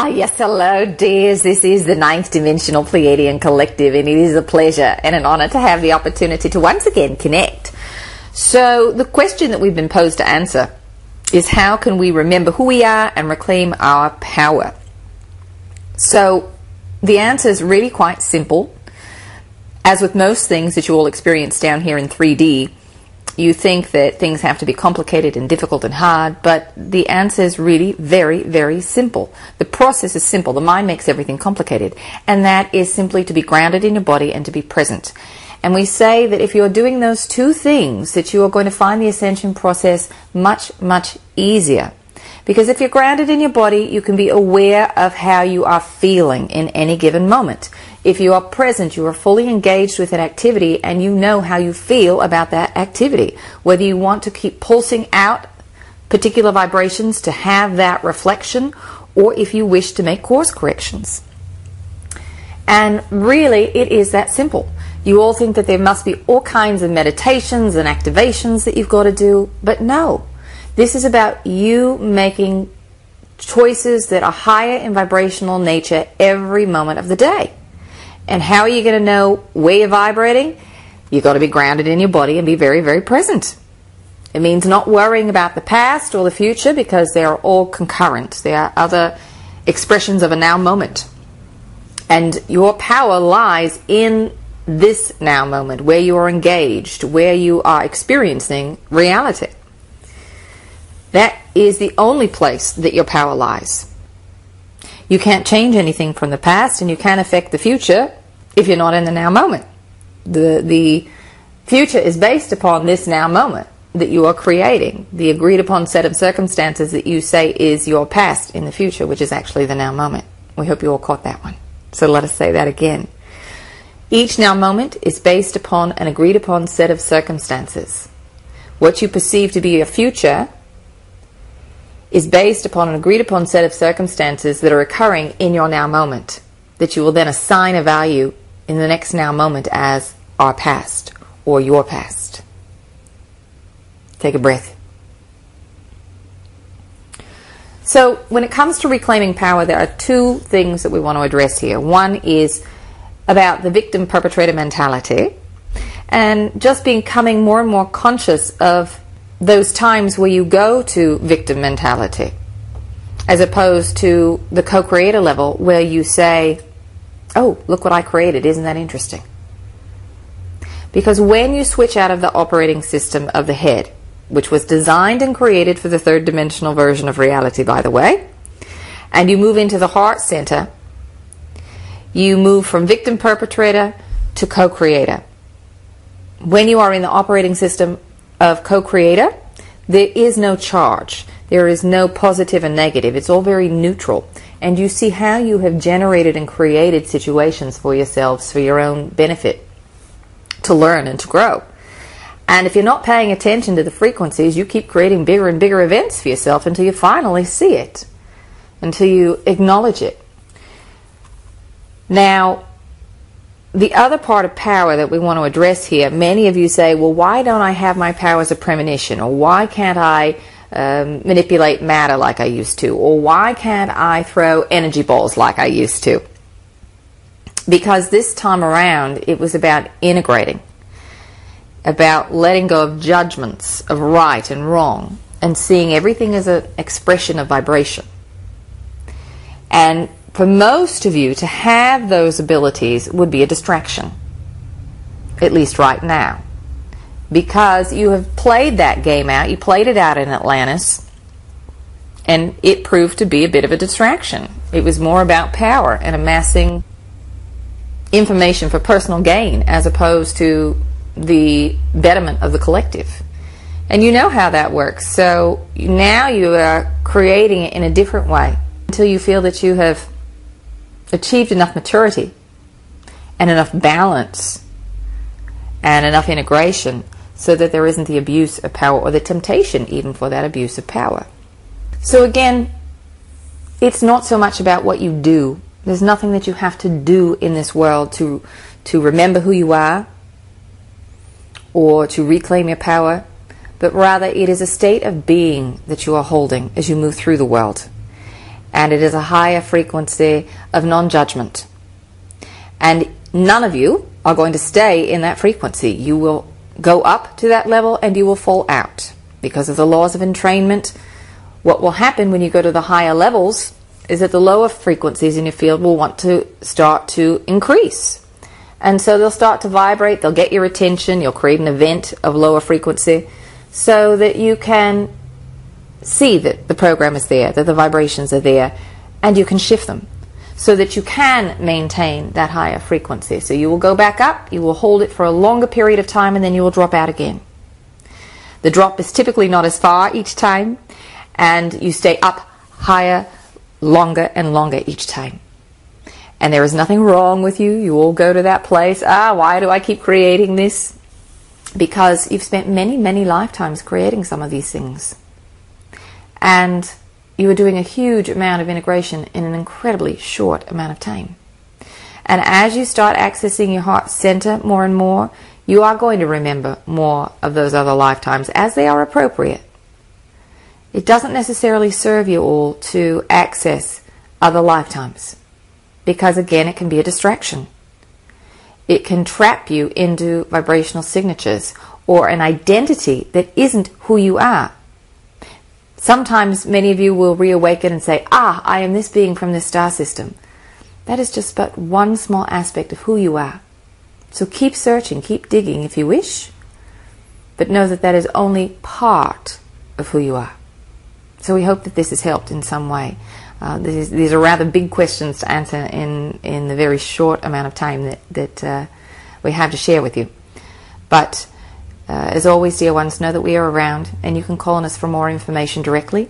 Yes, hello dears. This is the 9th Dimensional Pleiadian Collective, and it is a pleasure and an honor to have the opportunity to once again connect. So the question that we've been posed to answer is, how can we remember who we are and reclaim our power? So the answer is really quite simple. As with most things that you all experience down here in 3D, you think that things have to be complicated and difficult and hard, but the answer is really very, very simple. The process is simple. The mind makes everything complicated, and that is simply to be grounded in your body and to be present. And we say that if you're doing those two things, that you are going to find the ascension process much, much easier. Because if you're grounded in your body, you can be aware of how you are feeling in any given moment. If you are present, you are fully engaged with an activity and you know how you feel about that activity. Whether you want to keep pulsing out particular vibrations to have that reflection, or if you wish to make course corrections. And really, it is that simple. You all think that there must be all kinds of meditations and activations that you've got to do, but no. This is about you making choices that are higher in vibrational nature every moment of the day. And how are you going to know where you're vibrating? You've got to be grounded in your body and be very, very present. It means not worrying about the past or the future, because they are all concurrent. They are other expressions of a now moment. And your power lies in this now moment, where you are engaged, where you are experiencing reality. That is the only place that your power lies. You can't change anything from the past, and you can't affect the future if you're not in the now moment. The future is based upon this now moment that you are creating, the agreed upon set of circumstances that you say is your past in the future, which is actually the now moment. We hope you all caught that one. So let us say that again. Each now moment is based upon an agreed upon set of circumstances. What you perceive to be your future is based upon an agreed upon set of circumstances that are occurring in your now moment, that you will then assign a value in the next now moment as our past or your past. Take a breath. So when it comes to reclaiming power, there are two things that we want to address here. One is about the victim-perpetrator mentality, and just becoming more and more conscious of those times where you go to victim mentality, as opposed to the co-creator level where you say, oh, look what I created, isn't that interesting? Because when you switch out of the operating system of the head, which was designed and created for the third dimensional version of reality, by the way, and you move into the heart center, you move from victim-perpetrator to co-creator. When you are in the operating system of co-creator, there is no charge. There is no positive and negative. It's all very neutral. And you see how you have generated and created situations for yourselves for your own benefit, to learn and to grow. And if you're not paying attention to the frequencies, you keep creating bigger and bigger events for yourself until you finally see it, until you acknowledge it. Now, the other part of power that we want to address here, many of you say, well, why don't I have my power as a premonition? Or why can't I manipulate matter like I used to? Or why can't I throw energy balls like I used to? Because this time around, it was about integrating, about letting go of judgments of right and wrong, and seeing everything as an expression of vibration. And for most of you, to have those abilities would be a distraction, at least right now, because you have played that game out. You played it out in Atlantis, and it proved to be a bit of a distraction. It was more about power and amassing information for personal gain as opposed to the betterment of the collective. And you know how that works. So now you are creating it in a different way until you feel that you have achieved enough maturity and enough balance and enough integration so that there isn't the abuse of power, or the temptation even for that abuse of power. So again, it's not so much about what you do. There's nothing that you have to do in this world to remember who you are or to reclaim your power, but rather it is a state of being that you are holding as you move through the world. And it is a higher frequency of non-judgment. And none of you are going to stay in that frequency. You will go up to that level and you will fall out. Because of the laws of entrainment, what will happen when you go to the higher levels is that the lower frequencies in your field will want to start to increase. And so they'll start to vibrate, they'll get your attention, you'll create an event of lower frequency so that you can see that the program is there, that the vibrations are there, and you can shift them so that you can maintain that higher frequency. So you will go back up, you will hold it for a longer period of time, and then you will drop out again. The drop is typically not as far each time, and you stay up higher, longer and longer each time. And there is nothing wrong with you. You all go to that place. Why do I keep creating this? Because you've spent many, many lifetimes creating some of these things. And you are doing a huge amount of integration in an incredibly short amount of time. And as you start accessing your heart center more and more, you are going to remember more of those other lifetimes as they are appropriate. It doesn't necessarily serve you all to access other lifetimes, because again, it can be a distraction. It can trap you into vibrational signatures or an identity that isn't who you are. Sometimes many of you will reawaken and say, I am this being from this star system. That is just but one small aspect of who you are. So keep searching, keep digging if you wish, but know that that is only part of who you are. So we hope that this has helped in some way. These are rather big questions to answer in the very short amount of time that we have to share with you. But as always, dear ones, know that we are around, and you can call on us for more information directly.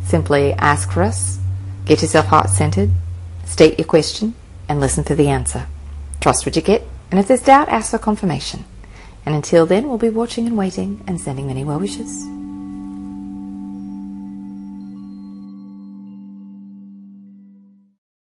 Simply ask for us, get yourself heart-centered, state your question, and listen for the answer. Trust what you get, and if there's doubt, ask for confirmation. And until then, we'll be watching and waiting and sending many well wishes.